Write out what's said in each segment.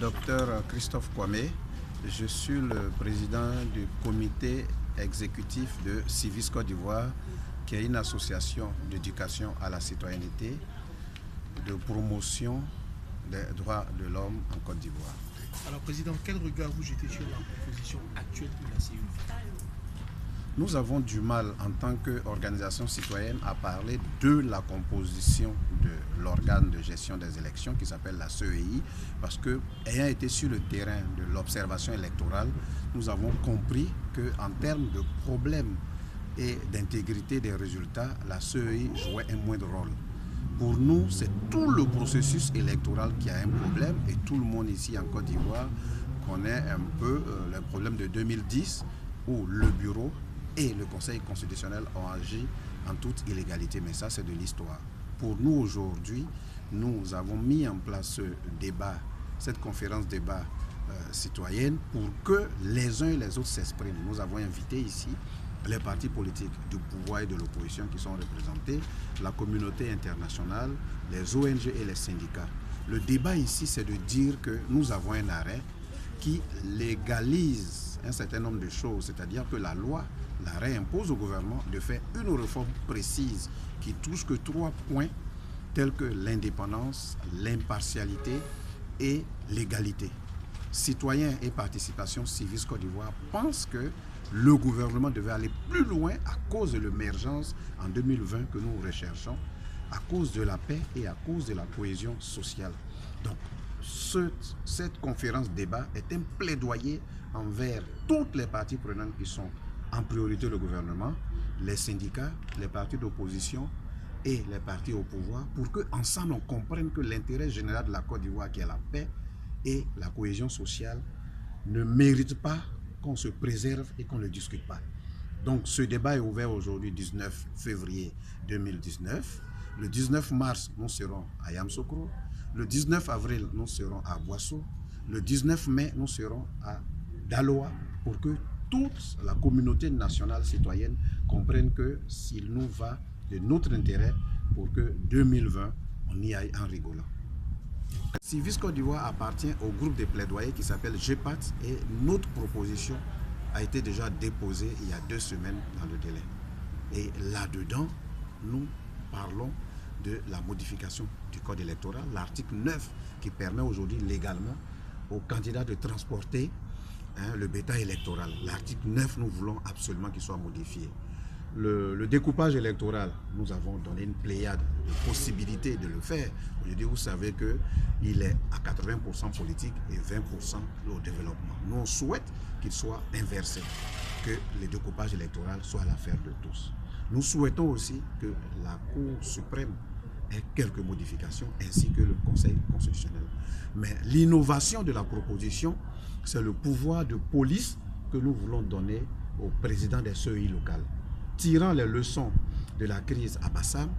Docteur Christophe Kwame, je suis le président du comité exécutif de Civis Côte d'Ivoire, qui est une association d'éducation à la citoyenneté, de promotion des droits de l'homme en Côte d'Ivoire. Alors, Président, quel regard vous jetez sur la composition actuelle de la CEI? Nous avons du mal en tant qu'organisation citoyenne à parler de la composition de l'organe de gestion des élections qui s'appelle la CEI, parce que, ayant été sur le terrain de l'observation électorale, nous avons compris qu'en termes de problèmes et d'intégrité des résultats, la CEI jouait un moindre rôle. Pour nous, c'est tout le processus électoral qui a un problème, et tout le monde ici en Côte d'Ivoire connaît un peu le problème de 2010 où le bureau et le Conseil constitutionnel ont agi en toute illégalité, mais ça c'est de l'histoire. Pour nous aujourd'hui, nous avons mis en place ce débat, cette conférence débat citoyenne pour que les uns et les autres s'expriment. Nous avons invité ici les partis politiques du pouvoir et de l'opposition qui sont représentés, la communauté internationale, les ONG et les syndicats. Le débat ici, c'est de dire que nous avons un arrêt qui légalise un certain nombre de choses, c'est-à-dire que la loi, l'arrêt impose au gouvernement de faire une réforme précise qui touche que 3 points tels que l'indépendance, l'impartialité et l'égalité. Citoyens et participation Civis Côte d'Ivoire pensent que le gouvernement devait aller plus loin à cause de l'émergence en 2020 que nous recherchons, à cause de la paix et à cause de la cohésion sociale. Donc, cette conférence débat est un plaidoyer envers toutes les parties prenantes qui sont en priorité le gouvernement, les syndicats, les partis d'opposition et les partis au pouvoir, pour qu'ensemble on comprenne que l'intérêt général de la Côte d'Ivoire, qui est la paix et la cohésion sociale, ne mérite pas qu'on se préserve et qu'on ne discute pas. Donc ce débat est ouvert aujourd'hui, 19 février 2019. Le 19 mars, nous serons à Yamoussoukro. Le 19 avril, nous serons à Boissou. Le 19 mai, nous serons à Daloa, pour que toute la communauté nationale citoyenne comprenne que s'il nous va de notre intérêt pour que 2020, on y aille en rigolant. Civis Côte d'Ivoire appartient au groupe de plaidoyers qui s'appelle GEPAT, et notre proposition a été déjà déposée il y a 2 semaines dans le délai. Et là-dedans, nous parlons de la modification du code électoral, l'article 9 qui permet aujourd'hui légalement aux candidats de transporter le bétail électoral. L'article 9, nous voulons absolument qu'il soit modifié. Le découpage électoral, nous avons donné une pléiade de possibilités de le faire. Aujourd'hui, vous savez qu'il est à 80% politique et 20% au développement. Nous, on souhaite qu'il soit inversé, que le découpage électoral soit l'affaire de tous. Nous souhaitons aussi que la Cour suprême ait quelques modifications, ainsi que le Conseil constitutionnel. Mais l'innovation de la proposition, c'est le pouvoir de police que nous voulons donner au président des CEI locales. Tirant les leçons de la crise à Bassam,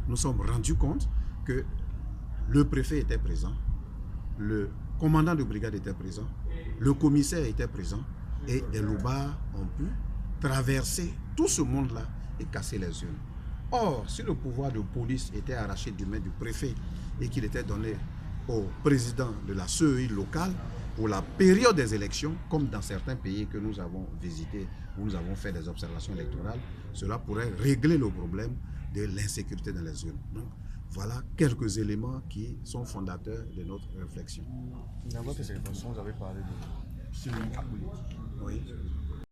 nous sommes rendus compte que le préfet était présent, le commandant de brigade était présent, le commissaire était présent, et des loupards ont pu traverser tout ce monde-là et casser les urnes. Or, si le pouvoir de police était arraché du main du préfet et qu'il était donné au président de la CEI locale pour la période des élections, comme dans certains pays que nous avons visités, où nous avons fait des observations électorales, cela pourrait régler le problème de l'insécurité dans les urnes. Donc, voilà quelques éléments qui sont fondateurs de notre réflexion. Dans votre intervention, vous avez parlé de CEI apolitique. Oui.